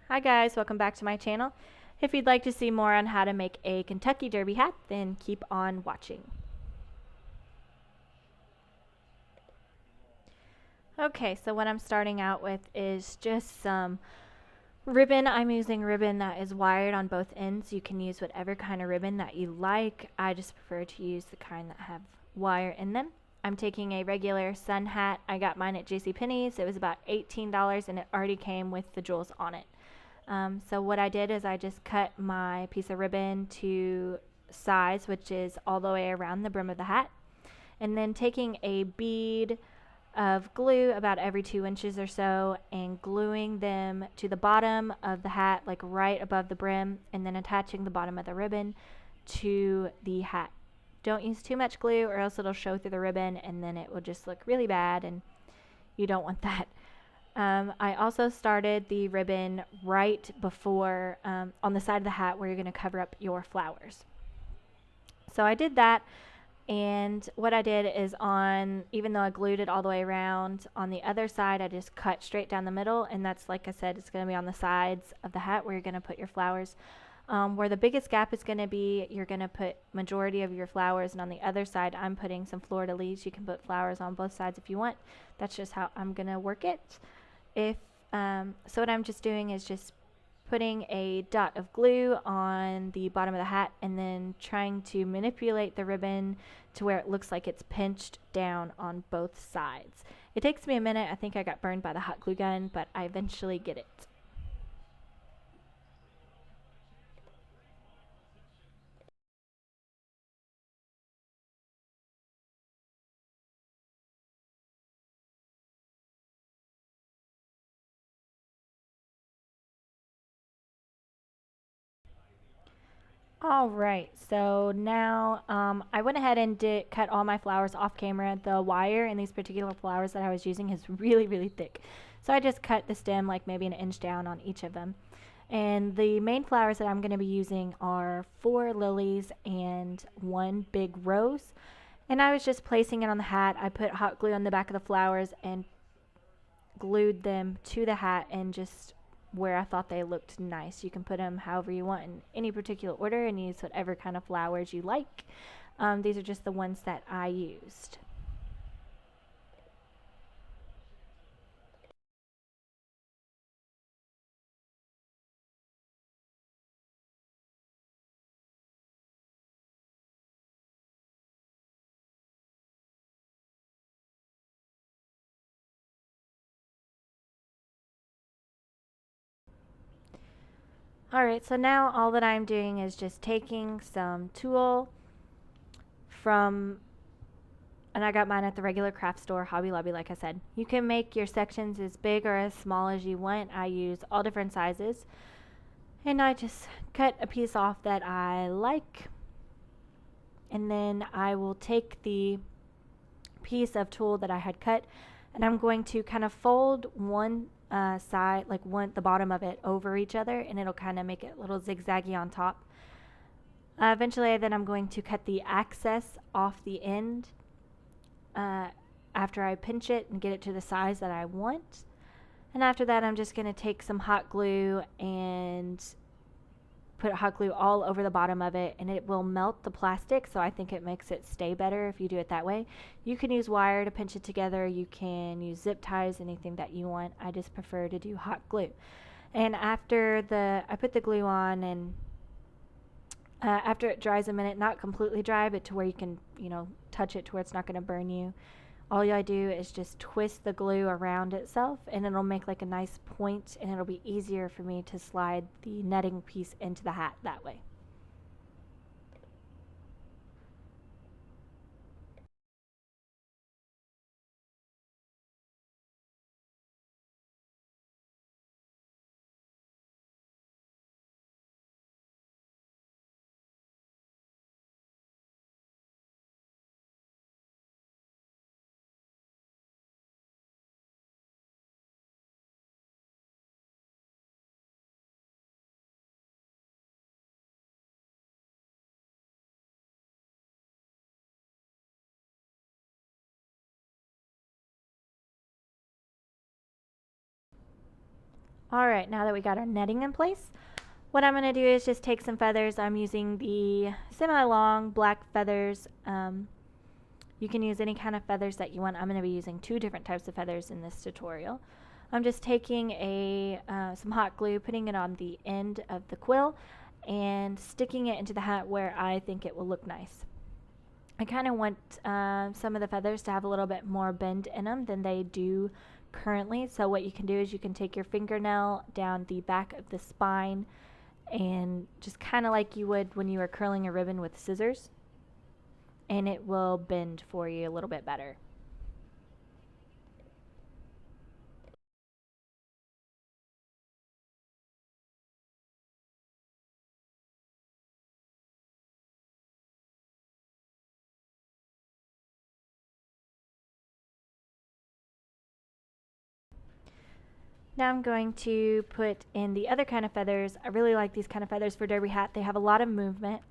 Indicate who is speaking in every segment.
Speaker 1: Hi guys, welcome back to my channel. If you'd like to see more on how to make a Kentucky Derby hat, then keep on watching. Okay, so what I'm starting out with is just some ribbon. I'm using ribbon that is wired on both ends. You can use whatever kind of ribbon that you like. I just prefer to use the kind that have wire in them. I'm taking a regular sun hat. I got mine at JCPenney's. It was about $18 and it already came with the jewels on it. So what I did is I just cut my piece of ribbon to size, which is all the way around the brim of the hat, and then taking a bead of glue about every 2 inches or so and gluing them to the bottom of the hat, like right above the brim, and then attaching the bottom of the ribbon to the hat. Don't use too much glue or else it'll show through the ribbon and then it will just look really bad, and you don't want that. I also started the ribbon right before on the side of the hat where you're going to cover up your flowers. So I did that, and what I did is even though I glued it all the way around, on the other side I just cut straight down the middle, and that's, like I said, it's going to be on the sides of the hat where you're going to put your flowers. Where the biggest gap is going to be, you're going to put majority of your flowers, and on the other side I'm putting some fleur-de-lis. You can put flowers on both sides if you want. That's just how I'm going to work it. So what I'm just doing is just putting a dot of glue on the bottom of the hat and then trying to manipulate the ribbon to where it looks like it's pinched down on both sides. It takes me a minute. I think I got burned by the hot glue gun, but I eventually get it. All right, so now I went ahead and cut all my flowers off camera. The wire in these particular flowers that I was using is really, really thick. So I just cut the stem like maybe an inch down on each of them. And the main flowers that I'm going to be using are 4 lilies and 1 big rose. And I was just placing it on the hat. I put hot glue on the back of the flowers and glued them to the hat and just where I thought they looked nice. You can put them however you want in any particular order and use whatever kind of flowers you like. These are just the ones that I used. Alright, so now all that I'm doing is just taking some tulle from, and I got mine at the regular craft store, Hobby Lobby, like I said. You can make your sections as big or as small as you want. I use all different sizes. And I just cut a piece off that I like. And then I will take the piece of tulle that I had cut, and I'm going to kind of fold one side, like the bottom of it over each other, and it'll kind of make it a little zigzaggy on top. Eventually then I'm going to cut the excess off the end after I pinch it and get it to the size that I want. And after that I'm just going to take some hot glue and put hot glue all over the bottom of it, and it will melt the plastic, so I think it makes it stay better if you do it that way. You can use wire to pinch it together. You can use zip ties, anything that you want. I just prefer to do hot glue. And after I put the glue on, and after it dries a minute, not completely dry, but to where you can, touch it to where it's not going to burn you, all you gotta do is just twist the glue around itself, and it'll make like a nice point, and it'll be easier for me to slide the netting piece into the hat that way. Alright, now that we got our netting in place, what I'm going to do is just take some feathers. I'm using the semi-long black feathers. You can use any kind of feathers that you want. I'm going to be using 2 different types of feathers in this tutorial. I'm just taking some hot glue, putting it on the end of the quill, and sticking it into the hat where I think it will look nice. I kind of want some of the feathers to have a little bit more bend in them than they do currently. So what you can do is you can take your fingernail down the back of the spine and just kind of like you would when you were curling a ribbon with scissors, and it will bend for you a little bit better. Now I'm going to put in the other kind of feathers. I really like these kind of feathers for derby hat. They have a lot of movement.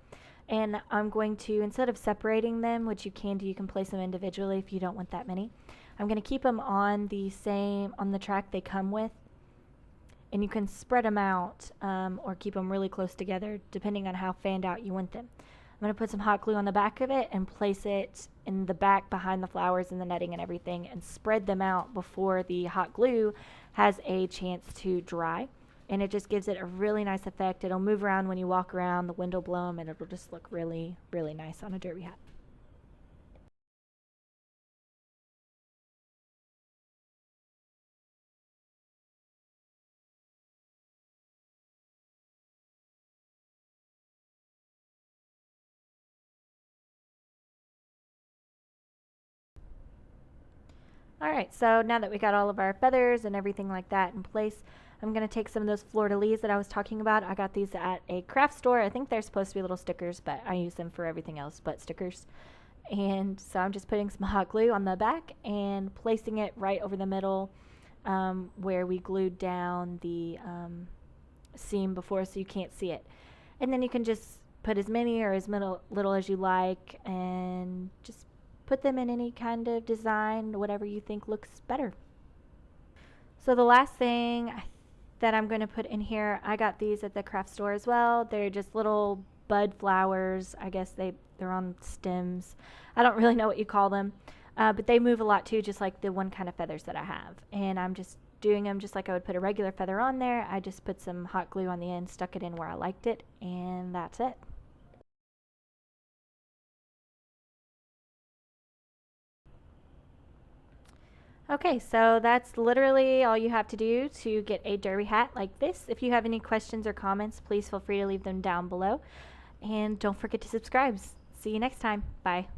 Speaker 1: And I'm going to, instead of separating them, which you can do, you can place them individually if you don't want that many. I'm going to keep them on the track they come with. And you can spread them out or keep them really close together depending on how fanned out you want them. I'm going to put some hot glue on the back of it and place it in the back behind the flowers and the netting and everything, and spread them out before the hot glue has a chance to dry. And it just gives it a really nice effect. It'll move around when you walk around, the wind will blow them, and it'll just look really, really nice on a derby hat. Alright, so now that we got all of our feathers and everything like that in place, I'm going to take some of those fleur-de-lis that I was talking about. I got these at a craft store. I think they're supposed to be little stickers, but I use them for everything else but stickers. And so I'm just putting some hot glue on the back and placing it right over the middle where we glued down the seam before, so you can't see it. And then you can just put as many or as little as you like, and just put them in any kind of design, whatever you think looks better. So the last thing that I'm going to put in here, I got these at the craft store as well. They're just little bud flowers. I guess they're on stems. I don't really know what you call them, but they move a lot too, just like the one kind of feathers that I have. And I'm just doing them just like I would put a regular feather on there. I just put some hot glue on the end, stuck it in where I liked it, and that's it. Okay, so that's literally all you have to do to get a derby hat like this. If you have any questions or comments, please feel free to leave them down below. And don't forget to subscribe. See you next time. Bye.